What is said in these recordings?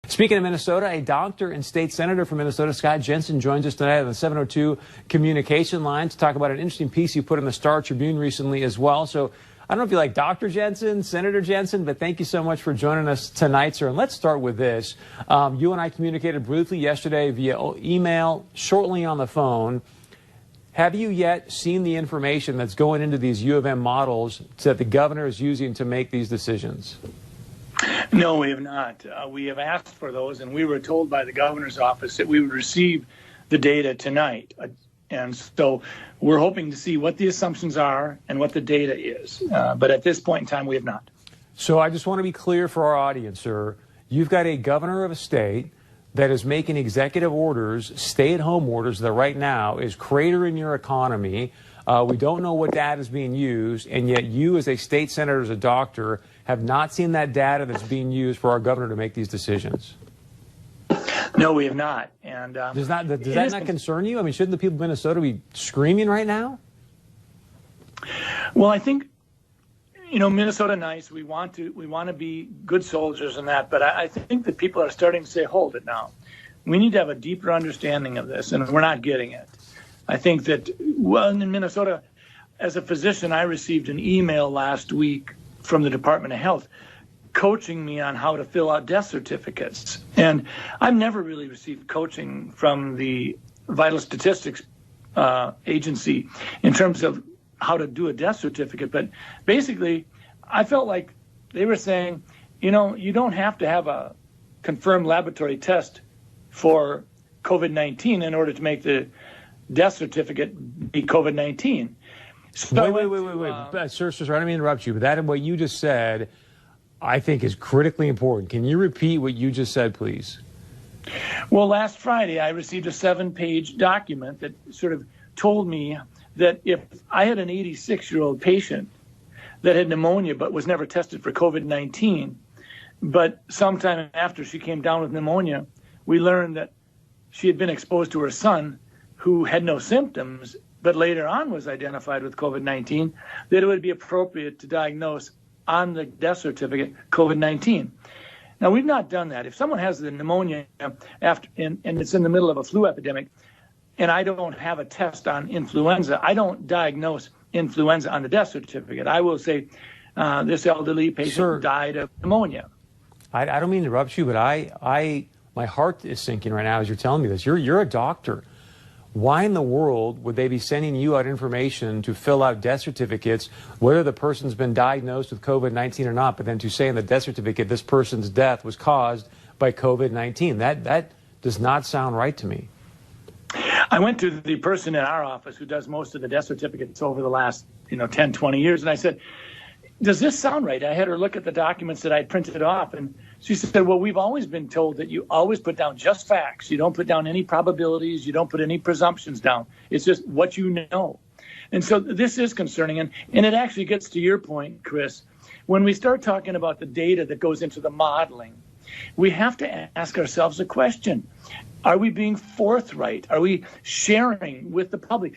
Speaking of Minnesota, a doctor and state senator from Minnesota, Scott Jensen, joins us tonight on the 702 communication line to talk about an interesting piece you put in the Star Tribune recently as well. So I don't know if you like Dr. Jensen, Senator Jensen, but thank you so much for joining us tonight, sir. And let's start with this. You and I communicated briefly yesterday via email, shortly on the phone. Have you yet seen the information that's going into these U of M models that the governor is using to make these decisions? No, we have not. We have asked for those, and we were told by the governor's office that we would receive the data tonight. And so we're hoping to see what the assumptions are and what the data is. But at this point in time, we have not. So I just want to be clear for our audience, sir. You've got a governor of a state that is making executive orders, stay-at-home orders, that right now is cratering your economy. We don't know what data is being used, and yet you as a state senator, as a doctor, have not seen that data that's being used for our governor to make these decisions. No, we have not. And does that not concern you? I mean, shouldn't the people of Minnesota be screaming right now? Well, I think, Minnesota nice. We want to be good soldiers in that, but I think that people are starting to say, hold it now. We need to have a deeper understanding of this, and we're not getting it. I think that, in Minnesota, as a physician, I received an email last week from the Department of Health coaching me on how to fill out death certificates. And I've never really received coaching from the Vital Statistics Agency in terms of how to do a death certificate. But basically, I felt like they were saying, you don't have to have a confirmed laboratory test for COVID-19 in order to make the death certificate be COVID-19. So wait. Sir, I don't mean to interrupt you, but that what you just said, I think, is critically important. Can you repeat what you just said, please? Well, last Friday, I received a 7-page document that sort of told me that if I had an 86-year-old patient that had pneumonia but was never tested for COVID-19, but sometime after she came down with pneumonia, we learned that she had been exposed to her son, who had no symptoms, but later on was identified with COVID-19, that it would be appropriate to diagnose on the death certificate COVID-19. Now, we've not done that. If someone has the pneumonia and it's in the middle of a flu epidemic, and I don't have a test on influenza, I don't diagnose influenza on the death certificate. I will say this elderly patient died of pneumonia. I don't mean to interrupt you, but my heart is sinking right now as you're telling me this. You're a doctor. Why in the world would they be sending you out information to fill out death certificates, whether the person's been diagnosed with COVID-19 or not, but then to say in the death certificate this person's death was caused by COVID-19? That does not sound right to me. I went to the person in our office who does most of the death certificates over the last 10, 20 years, and I said, does this sound right? I had her look at the documents that I printed off, and she said, well, we've always been told that you always put down just facts. You don't put down any probabilities. You don't put any presumptions down. It's just what you know. And so this is concerning. And it actually gets to your point, Chris. When we start talking about the data that goes into the modeling, we have to ask ourselves a question. Are we being forthright? Are we sharing with the public?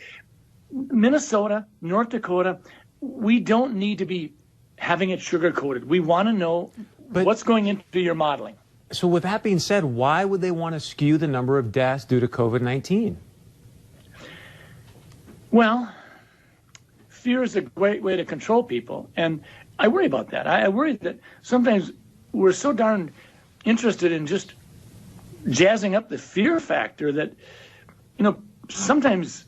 Minnesota, North Dakota, we don't need to be having it sugar-coated. We want to know what's going into your modeling. So with that being said, why would they want to skew the number of deaths due to COVID-19? Well, fear is a great way to control people, and I worry about that. I worry that sometimes we're so darn interested in just jazzing up the fear factor that, sometimes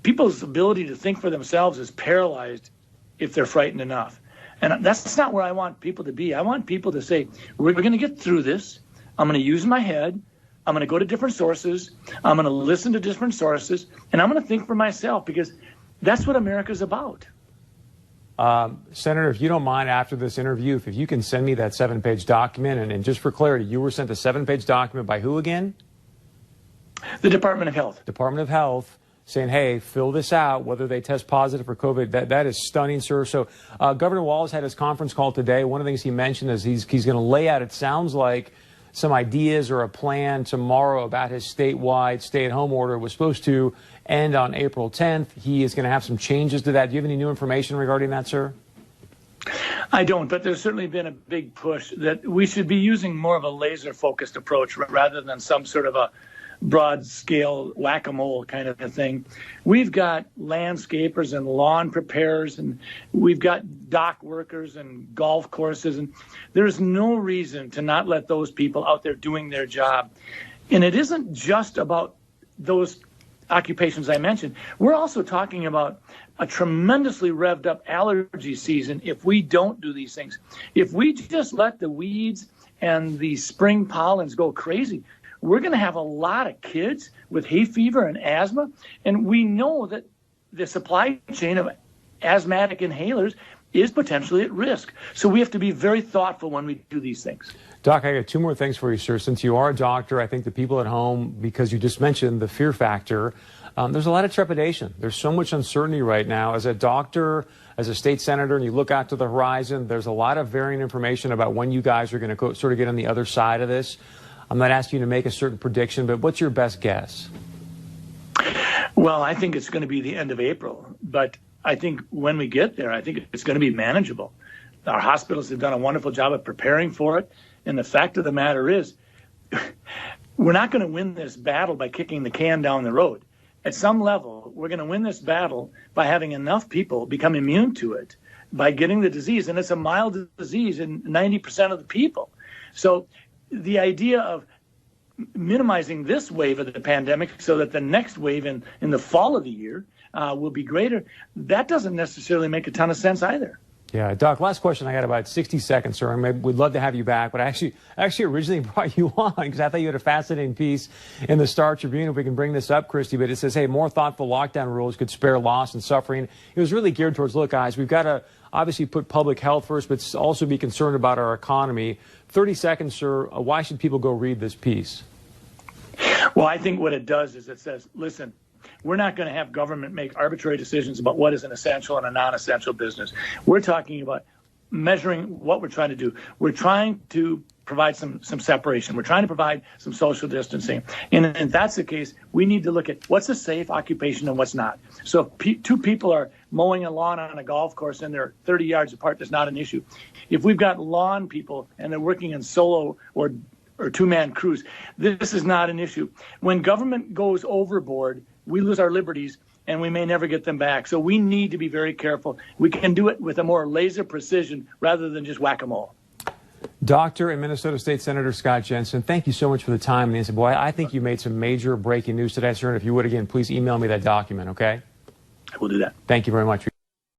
people's ability to think for themselves is paralyzed if they're frightened enough. And that's not where I want people to be. I want people to say, we're going to get through this. I'm going to use my head. I'm going to go to different sources. I'm going to listen to different sources. And I'm going to think for myself, because that's what America's about. Senator, if you don't mind, after this interview, if you can send me that 7-page document. And just for clarity, you were sent a 7-page document by who again? The Department of Health. Department of Health. Saying, hey, fill this out, whether they test positive for COVID. That is stunning, sir. So Governor Walz had his conference call today. One of the things he mentioned is he's going to lay out, it sounds like, some ideas or a plan tomorrow about his statewide stay-at-home order. It was supposed to end on April 10th. He is going to have some changes to that. Do you have any new information regarding that, sir? I don't, but there's certainly been a big push that we should be using more of a laser-focused approach rather than some sort of a broad-scale whack-a-mole kind of a thing. We've got landscapers and lawn preparers, and we've got dock workers and golf courses, and there's no reason to not let those people out there doing their job. And it isn't just about those occupations I mentioned. We're also talking about a tremendously revved up allergy season if we don't do these things. If we just let the weeds and the spring pollens go crazy, we're going to have a lot of kids with hay fever and asthma. And we know that the supply chain of asthmatic inhalers is potentially at risk. So we have to be very thoughtful when we do these things. Doc, I got two more things for you, sir. Since you are a doctor, I think the people at home, because you just mentioned the fear factor, there's a lot of trepidation. There's so much uncertainty right now. As a doctor, as a state senator, and you look out to the horizon, there's a lot of varying information about when you guys are going to sort of get on the other side of this. I'm not asking you to make a certain prediction, but what's your best guess? Well, I think it's going to be the end of April, but I think when we get there, I think it's going to be manageable. Our hospitals have done a wonderful job of preparing for it. And the fact of the matter is, we're not going to win this battle by kicking the can down the road. At some level, we're going to win this battle by having enough people become immune to it, by getting the disease. And it's a mild disease in 90% of the people. So the idea of minimizing this wave of the pandemic so that the next wave in the fall of the year will be greater, that doesn't necessarily make a ton of sense either. Yeah, Doc, last question. I got about 60 seconds, sir. We'd love to have you back, but I actually originally brought you on because I thought you had a fascinating piece in the Star Tribune. If we can bring this up, Christy, but it says, hey, more thoughtful lockdown rules could spare loss and suffering. It was really geared towards, look, guys, we've got to obviously put public health first, but also be concerned about our economy. 30 seconds, sir. Why should people go read this piece? Well, I think what it does is it says, listen, we're not going to have government make arbitrary decisions about what is an essential and a non-essential business. We're talking about measuring what we're trying to do. We're trying to provide some separation. We're trying to provide some social distancing. And if that's the case, we need to look at what's a safe occupation and what's not. So if two people are mowing a lawn on a golf course and they're 30 yards apart, that's not an issue. If we've got lawn people and they're working in solo or two-man crews, this is not an issue. When government goes overboard, we lose our liberties and we may never get them back. So we need to be very careful. We can do it with a more laser precision rather than just whack-a-mole. Doctor and Minnesota State Senator Scott Jensen, thank you so much for the time. Nancy, boy, I think you made some major breaking news today, sir. And if you would, again, please email me that document, okay? I will do that. Thank you very much.